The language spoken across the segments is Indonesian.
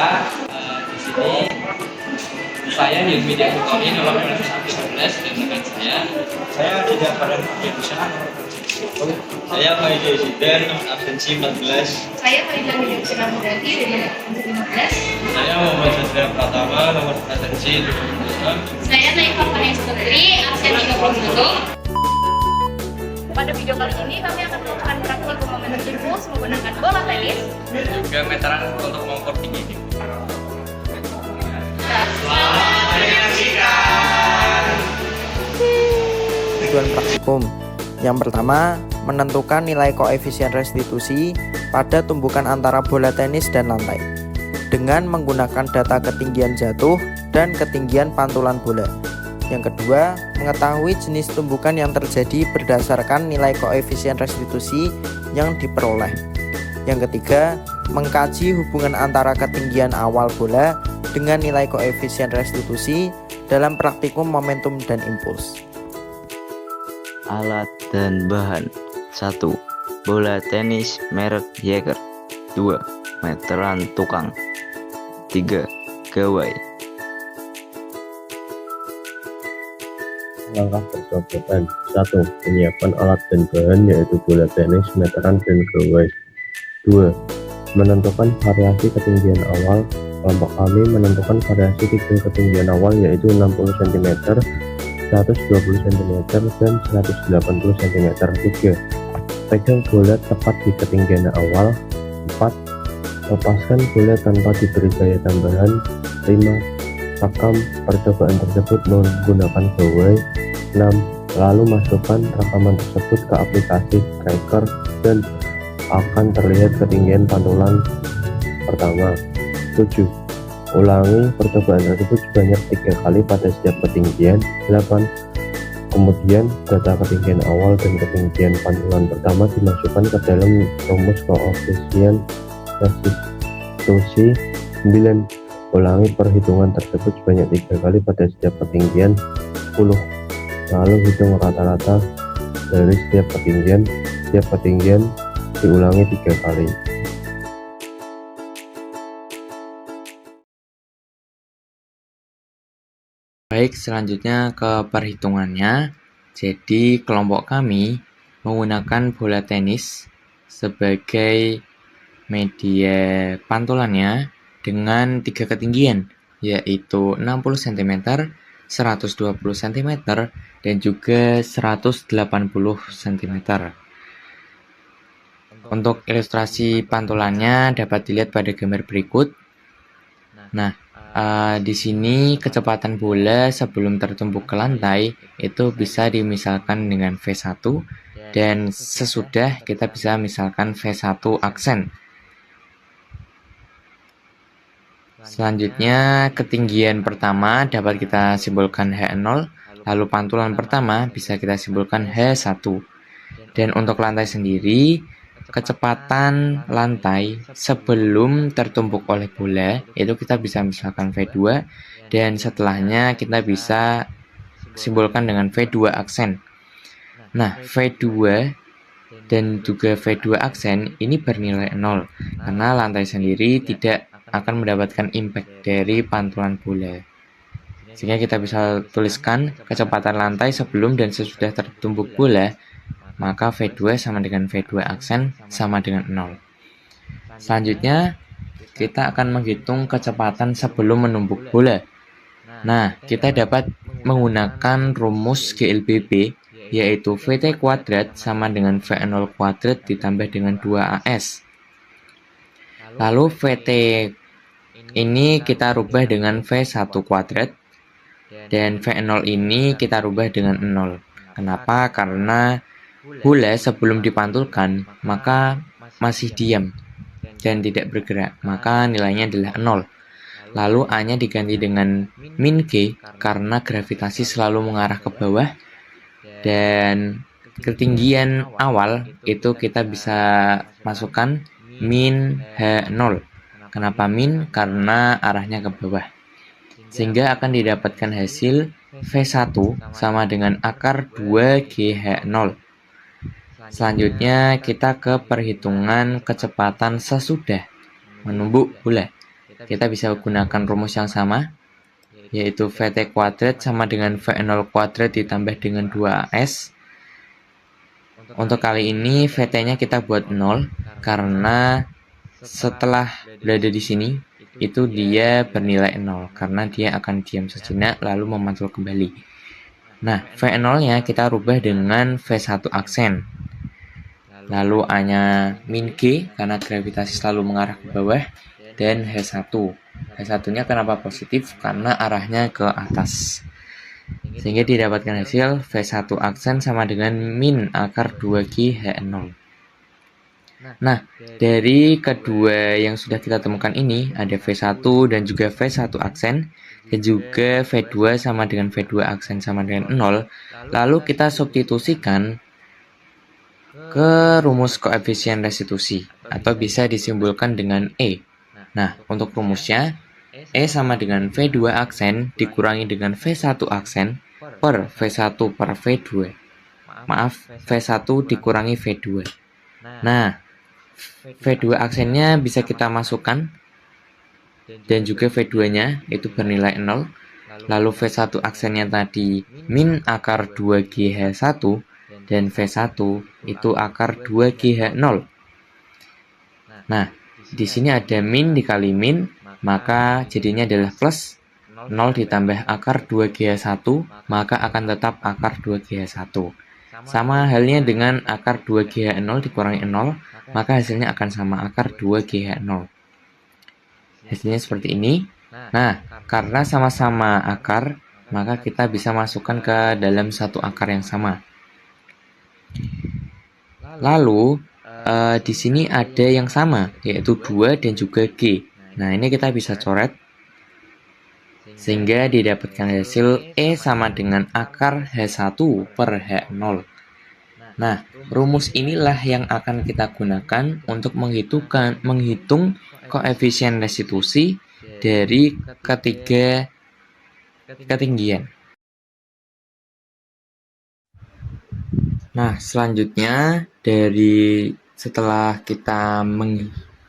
di sini saya di media Tutori nomor 19 dengan saya tidak pada jurusan. Saya Maida Zidan, absensi 14. Saya Maida Zidan berarti dari absensi 15. Saya Muhammad Sadra Pratama, nomor absensi 22. Saya Naifah Fahim Putri, absen 31. Pada video kali ini kami akan melakukan praktik momen impuls menggunakan bola tenis Dan juga meteran untuk mengukur tinggi. Selamat menyaksikan. Tujuan praktikum yang pertama, menentukan nilai koefisien restitusi pada tumbukan antara bola tenis dan lantai dengan menggunakan data ketinggian jatuh dan ketinggian pantulan bola. Yang kedua, mengetahui jenis tumbukan yang terjadi berdasarkan nilai koefisien restitusi yang diperoleh. Yang ketiga, mengkaji hubungan antara ketinggian awal bola dengan nilai koefisien restitusi dalam praktikum momentum dan impuls. Alat dan bahan. 1. Bola tenis merek Jaeger. 2. Meteran tukang. 3. Gawai. Langkah percobaan. 1. Penyiapan alat dan bahan yaitu bola tenis, meteran, dan gawai. 2. Menentukan variasi ketinggian awal. Kelompok kami menentukan variasi ketinggian awal yaitu 60 cm, 120 cm, dan 180 cm. 3. Pegang bola tepat di ketinggian awal. 4. Lepaskan bola tanpa diberi gaya tambahan. 5. Rekam percobaan tersebut menggunakan gawai. 6. Lalu masukkan rekaman tersebut ke aplikasi tracker dan akan terlihat ketinggian pantulan pertama. 7. Ulangi percobaan tersebut sebanyak 3 kali pada setiap ketinggian. 8. Kemudian data ketinggian awal dan ketinggian pantulan pertama dimasukkan ke dalam rumus koefisien restitusi. 9. Ulangi perhitungan tersebut sebanyak 3 kali pada setiap ketinggian. 10. Lalu hitung rata-rata dari setiap ketinggian. Setiap ketinggian diulangi 3 kali. Baik, selanjutnya ke perhitungannya. Jadi kelompok kami menggunakan bola tenis sebagai media pantulannya dengan 3 ketinggian, yaitu 60 cm, 120 cm, dan juga 180 cm. Untuk ilustrasi pantulannya dapat dilihat pada gambar berikut. Nah, di sini kecepatan bola sebelum tertumbuk ke lantai itu bisa dimisalkan dengan V1, dan sesudah kita bisa misalkan V1 aksen. Selanjutnya, ketinggian pertama dapat kita simbolkan H0, lalu pantulan pertama bisa kita simbolkan H1. Dan untuk lantai sendiri, kecepatan lantai sebelum tertumbuk oleh bola itu kita bisa misalkan V2, dan setelahnya kita bisa simbolkan dengan V2 aksen. Nah, V2 dan juga V2 aksen ini bernilai 0 karena lantai sendiri tidak akan mendapatkan impact dari pantulan bola. Sehingga kita bisa tuliskan kecepatan lantai sebelum dan sesudah tertumbuk bola, maka V2 sama dengan V2 aksen sama dengan 0. Selanjutnya, kita akan menghitung kecepatan sebelum menumbuk bola. Nah, kita dapat menggunakan rumus GLBB, yaitu VT kuadrat sama dengan V0 kuadrat ditambah dengan 2AS. Lalu VT ini kita rubah dengan V1 kuadrat, dan V0 ini kita rubah dengan 0. Kenapa? Karena bola sebelum dipantulkan maka masih diam dan tidak bergerak, maka nilainya adalah 0. Lalu A-nya diganti dengan min G karena gravitasi selalu mengarah ke bawah, dan ketinggian awal itu kita bisa masukkan min H0. Kenapa min? Karena arahnya ke bawah. Sehingga akan didapatkan hasil V1 sama dengan akar 2GH0. Selanjutnya kita ke perhitungan kecepatan sesudah menumbuk bola. kita bisa gunakan rumus yang sama, yaitu VT kuadrat sama dengan V0 kuadrat ditambah dengan 2AS. Untuk kali ini VT-nya kita buat 0, karena setelah berada di sini, itu dia bernilai 0, karena dia akan diam sejenak lalu memantul kembali. Nah, V0-nya kita rubah dengan V1 aksen. Lalu A-nya min G, karena gravitasi selalu mengarah ke bawah, dan H1. H1-nya kenapa positif? Karena arahnya ke atas. Sehingga didapatkan hasil V1 aksen sama dengan min akar 2G H0. Nah, dari kedua yang sudah kita temukan ini, ada V1 dan juga V1 aksen, dan juga V2 sama dengan V2 aksen sama dengan 0, lalu kita substitusikan ke rumus koefisien restitusi, atau bisa disimbolkan dengan E. Nah, untuk rumusnya, E sama dengan V2 aksen dikurangi dengan V1 aksen per V1 per V2. Maaf, V1 dikurangi V2. Nah, V2 aksennya bisa kita masukkan, dan juga V2-nya itu bernilai 0. Lalu V1 aksennya tadi min akar 2GH1, dan V1 itu akar 2GH0. Nah, di sini ada min dikali min, maka jadinya adalah plus 0 ditambah akar 2GH1, maka akan tetap akar 2GH1. Sama halnya dengan akar 2GH0 dikurangi 0, maka hasilnya akan sama akar 2GH0. Hasilnya seperti ini. Nah, karena sama-sama akar, maka kita bisa masukkan ke dalam satu akar yang sama. Lalu, di sini ada yang sama, yaitu 2 dan juga G. Nah, ini kita bisa coret, sehingga didapatkan hasil E sama dengan akar H1 per H0. Nah, rumus inilah yang akan kita gunakan untuk menghitung koefisien restitusi dari ketiga ketinggian. Nah, selanjutnya setelah kita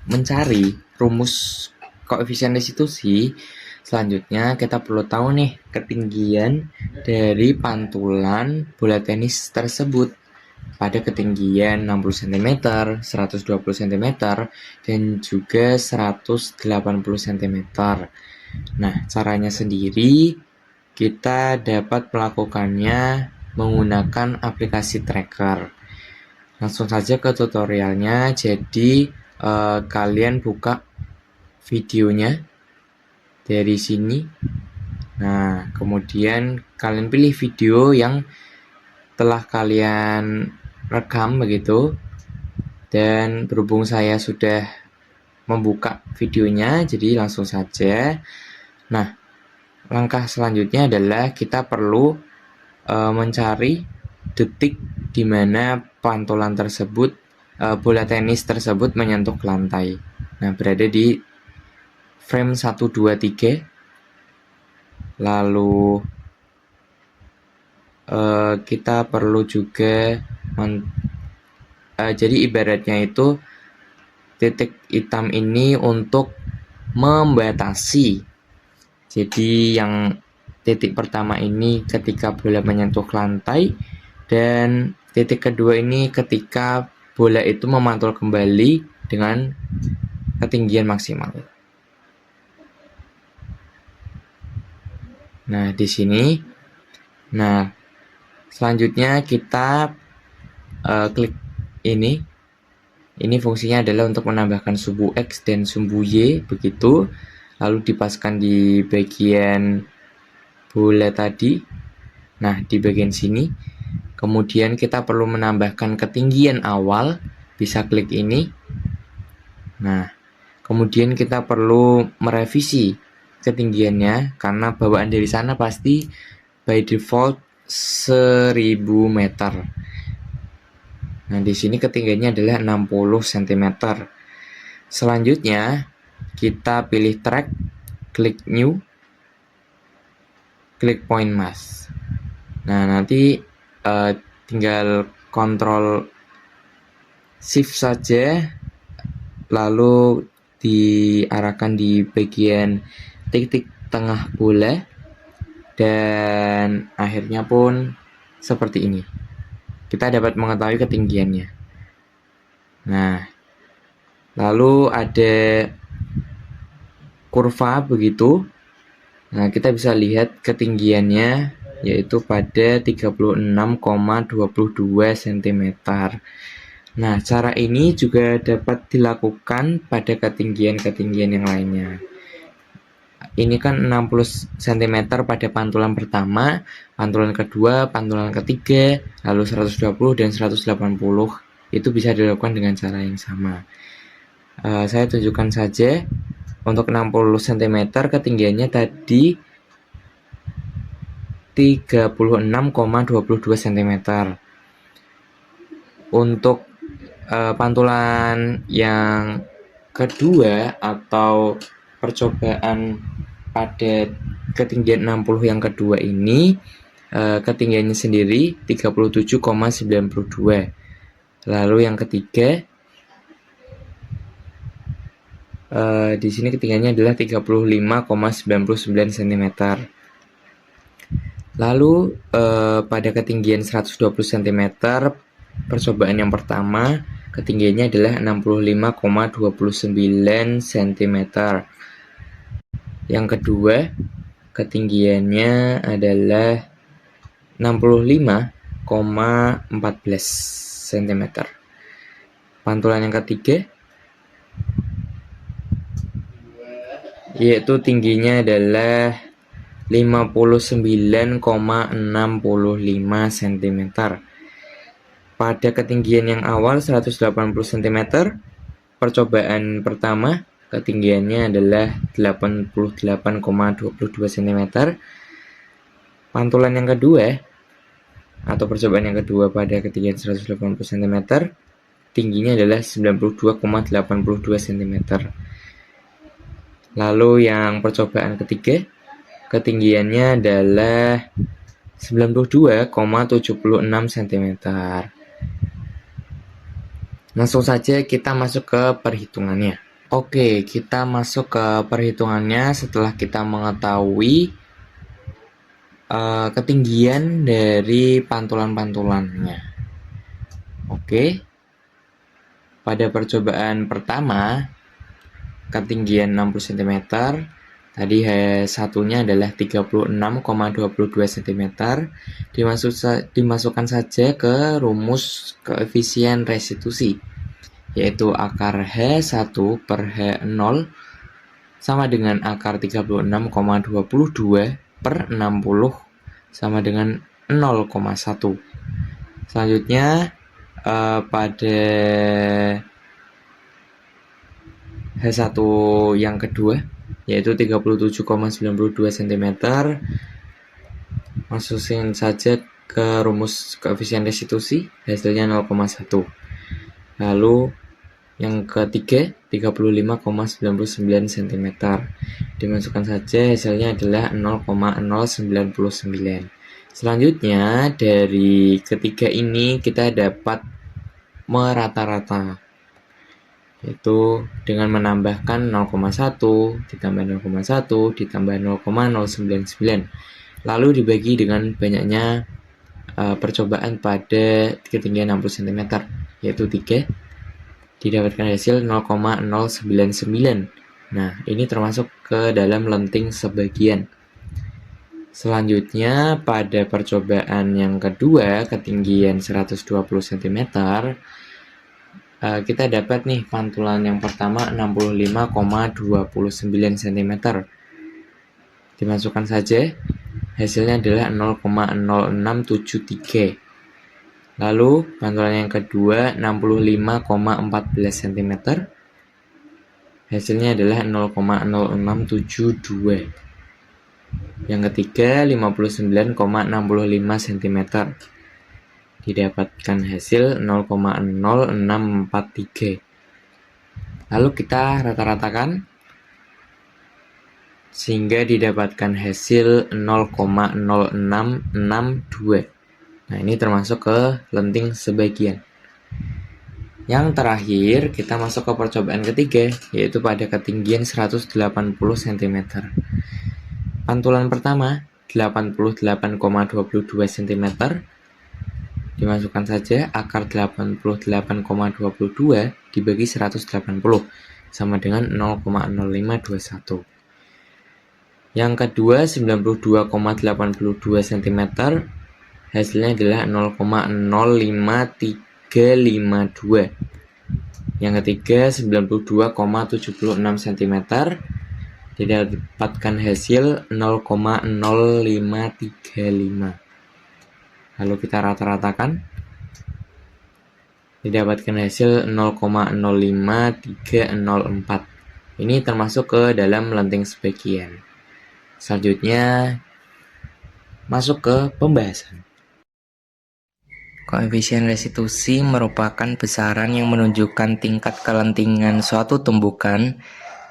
mencari rumus koefisien restitusi, selanjutnya kita perlu tahu nih ketinggian dari pantulan bola tenis tersebut pada ketinggian 60 cm, 120 cm, dan juga 180 cm. Nah, caranya sendiri kita dapat melakukannya menggunakan aplikasi tracker. Langsung saja ke tutorialnya. Jadi kalian buka videonya dari sini. Nah, kemudian kalian pilih video yang telah kalian rekam begitu. Dan berhubung saya sudah membuka videonya, jadi langsung saja. Nah, langkah selanjutnya adalah kita perlu mencari detik di mana pantulan tersebut, bola tenis tersebut menyentuh lantai. Nah, berada di frame 1, 2, 3. Lalu kita perlu juga jadi ibaratnya itu titik hitam ini untuk membatasi. Jadi yang titik pertama ini ketika bola menyentuh lantai, dan titik kedua ini ketika bola itu memantul kembali dengan ketinggian maksimal. Nah, di sini. Nah, selanjutnya kita klik ini. Ini fungsinya adalah untuk menambahkan sumbu X dan sumbu Y, begitu. Lalu dipaskan di bagian bola tadi. Nah, di bagian sini. Kemudian kita perlu menambahkan ketinggian awal, bisa klik ini. Nah, kemudian kita perlu merevisi ketinggiannya, karena bawaan dari sana pasti by default 1000 meter. Nah, di sini ketinggiannya adalah 60 cm. Selanjutnya, kita pilih track, klik new, klik point mass. Nah, nanti tinggal kontrol shift saja, lalu diarahkan di bagian titik tengah bola, dan akhirnya pun seperti ini. Kita dapat mengetahui ketinggiannya. Nah, lalu ada kurva begitu. Nah, kita bisa lihat ketinggiannya yaitu pada 36,22 cm. Nah, cara ini juga dapat dilakukan pada ketinggian-ketinggian yang lainnya. Ini kan 60 cm pada pantulan pertama, pantulan kedua, pantulan ketiga, lalu 120 dan 180. Itu bisa dilakukan dengan cara yang sama. Saya tunjukkan saja. Untuk 60 cm ketinggiannya tadi 36,22 cm. Untuk pantulan yang kedua atau percobaan pada ketinggian 60 yang kedua ini, ketinggiannya sendiri 37,92. Lalu yang ketiga, di sini ketinggiannya adalah 35,99 cm. Lalu pada ketinggian 120 cm, percobaan yang pertama ketinggiannya adalah 65,29 cm. Yang kedua ketinggiannya adalah 65,14 cm. Pantulan yang ketiga yaitu tingginya adalah 59,65 cm. Pada ketinggian yang awal 180 cm, percobaan pertama ketinggiannya adalah 88,22 cm. Pantulan yang kedua atau percobaan yang kedua pada ketinggian 180 cm, tingginya adalah 92,82 cm. Lalu yang percobaan ketiga, ketinggiannya adalah 92,76 cm. Langsung saja kita masuk ke perhitungannya. Oke, kita masuk ke perhitungannya setelah kita mengetahui ketinggian dari pantulan-pantulannya. Oke, pada percobaan pertama ketinggian 60 cm, tadi H1-nya adalah 36,22 cm, dimasukkan saja ke rumus koefisien restitusi, yaitu akar H1 per H0 sama dengan akar 36,22 per 60 sama dengan 0,1. Selanjutnya pada H1 yang kedua yaitu 37,92 cm, masukin saja ke rumus koefisien restitusi, hasilnya 0,1. Lalu yang ketiga 35,99 cm, dimasukkan saja, hasilnya adalah 0,099. Selanjutnya dari ketiga ini kita dapat merata-rata, yaitu dengan menambahkan 0,1 ditambah 0,1 ditambah 0,099, lalu dibagi dengan banyaknya percobaan pada ketinggian 60 cm, yaitu 3, didapatkan hasil 0,099. Nah, ini termasuk ke dalam lenting sebagian. Selanjutnya pada percobaan yang kedua ketinggian 120 cm, kita dapat nih pantulan yang pertama 65,29 cm. Dimasukkan saja, hasilnya adalah 0,0673. Lalu pantulan yang kedua 65,14 cm, hasilnya adalah 0,0672. Yang ketiga 59,65 cm, didapatkan hasil 0,0643. Lalu kita rata-ratakan sehingga didapatkan hasil 0,0662. Nah, ini termasuk ke lenting sebagian. Yang terakhir, kita masuk ke percobaan ketiga, yaitu pada ketinggian 180 cm. Pantulan pertama, 88,22 cm. Dimasukkan saja akar 88,22 dibagi 180, sama dengan 0,0521. Yang kedua, 92,82 cm. Hasilnya adalah 0,05352. Yang ketiga, 92,76 cm. Didapatkan hasil 0,0535. Lalu kita rata-ratakan. Didapatkan hasil 0,05304. Ini termasuk ke dalam lenting sebagian. Selanjutnya masuk ke pembahasan. Koefisien restitusi merupakan besaran yang menunjukkan tingkat kelentingan suatu tumbukan.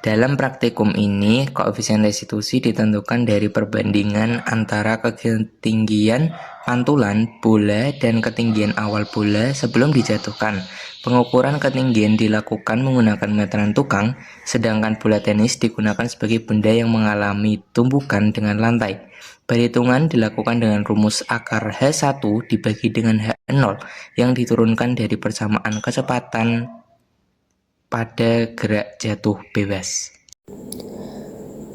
Dalam praktikum ini, koefisien restitusi ditentukan dari perbandingan antara ketinggian pantulan bola dan ketinggian awal bola sebelum dijatuhkan. Pengukuran ketinggian dilakukan menggunakan meteran tukang, sedangkan bola tenis digunakan sebagai benda yang mengalami tumbukan dengan lantai. Perhitungan dilakukan dengan rumus akar H1 dibagi dengan H0 yang diturunkan dari persamaan kecepatan pada gerak jatuh bebas.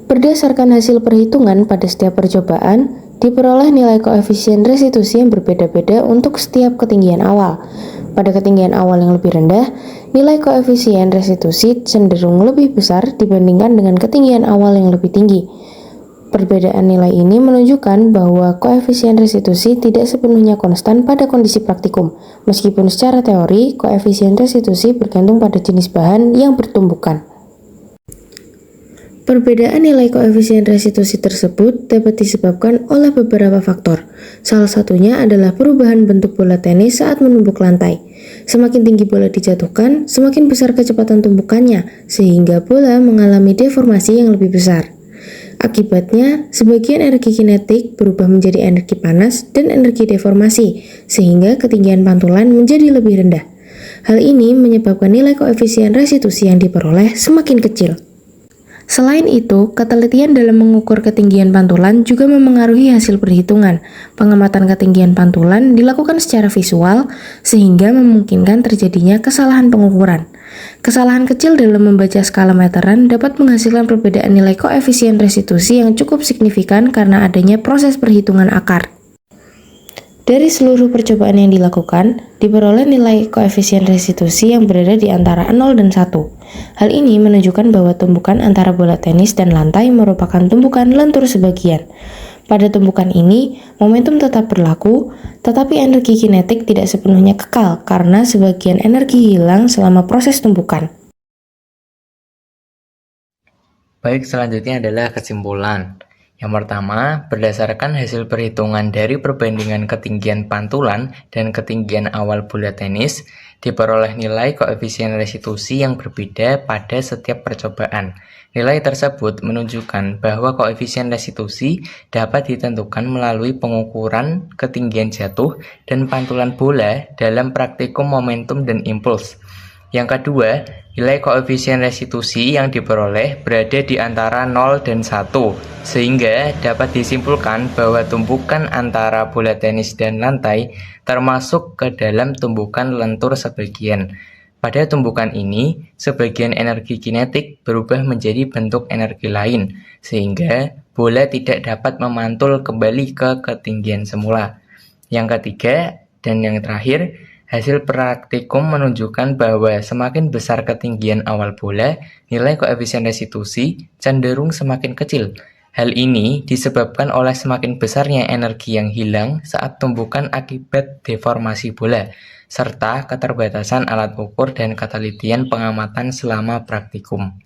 Berdasarkan hasil perhitungan pada setiap percobaan, diperoleh nilai koefisien restitusi yang berbeda-beda untuk setiap ketinggian awal. Pada ketinggian awal yang lebih rendah, nilai koefisien restitusi cenderung lebih besar dibandingkan dengan ketinggian awal yang lebih tinggi. Perbedaan nilai ini menunjukkan bahwa koefisien restitusi tidak sepenuhnya konstan pada kondisi praktikum, meskipun secara teori koefisien restitusi bergantung pada jenis bahan yang bertumbukan. Perbedaan nilai koefisien restitusi tersebut dapat disebabkan oleh beberapa faktor. Salah satunya adalah perubahan bentuk bola tenis saat menumbuk lantai. Semakin tinggi bola dijatuhkan, semakin besar kecepatan tumbukannya, sehingga bola mengalami deformasi yang lebih besar. Akibatnya, sebagian energi kinetik berubah menjadi energi panas dan energi deformasi, sehingga ketinggian pantulan menjadi lebih rendah. Hal ini menyebabkan nilai koefisien restitusi yang diperoleh semakin kecil. Selain itu, ketelitian dalam mengukur ketinggian pantulan juga memengaruhi hasil perhitungan. Pengamatan ketinggian pantulan dilakukan secara visual, sehingga memungkinkan terjadinya kesalahan pengukuran. Kesalahan kecil dalam membaca skala meteran dapat menghasilkan perbedaan nilai koefisien restitusi yang cukup signifikan karena adanya proses perhitungan akar. Dari seluruh percobaan yang dilakukan, diperoleh nilai koefisien restitusi yang berada di antara 0 dan 1. Hal ini menunjukkan bahwa tumbukan antara bola tenis dan lantai merupakan tumbukan lentur sebagian. Pada tumbukan ini, momentum tetap berlaku, tetapi energi kinetik tidak sepenuhnya kekal karena sebagian energi hilang selama proses tumbukan. Baik, selanjutnya adalah kesimpulan. Yang pertama, berdasarkan hasil perhitungan dari perbandingan ketinggian pantulan dan ketinggian awal bola tenis, diperoleh nilai koefisien restitusi yang berbeda pada setiap percobaan. Nilai tersebut menunjukkan bahwa koefisien restitusi dapat ditentukan melalui pengukuran ketinggian jatuh dan pantulan bola dalam praktikum momentum dan impuls. Yang kedua, nilai koefisien restitusi yang diperoleh berada di antara 0 dan 1, sehingga dapat disimpulkan bahwa tumbukan antara bola tenis dan lantai termasuk ke dalam tumbukan lentur sebagian. Pada tumbukan ini, sebagian energi kinetik berubah menjadi bentuk energi lain, sehingga bola tidak dapat memantul kembali ke ketinggian semula. Yang ketiga dan yang terakhir, hasil praktikum menunjukkan bahwa semakin besar ketinggian awal bola, nilai koefisien restitusi cenderung semakin kecil. Hal ini disebabkan oleh semakin besarnya energi yang hilang saat tumbukan akibat deformasi bola, serta keterbatasan alat ukur dan ketelitian pengamatan selama praktikum.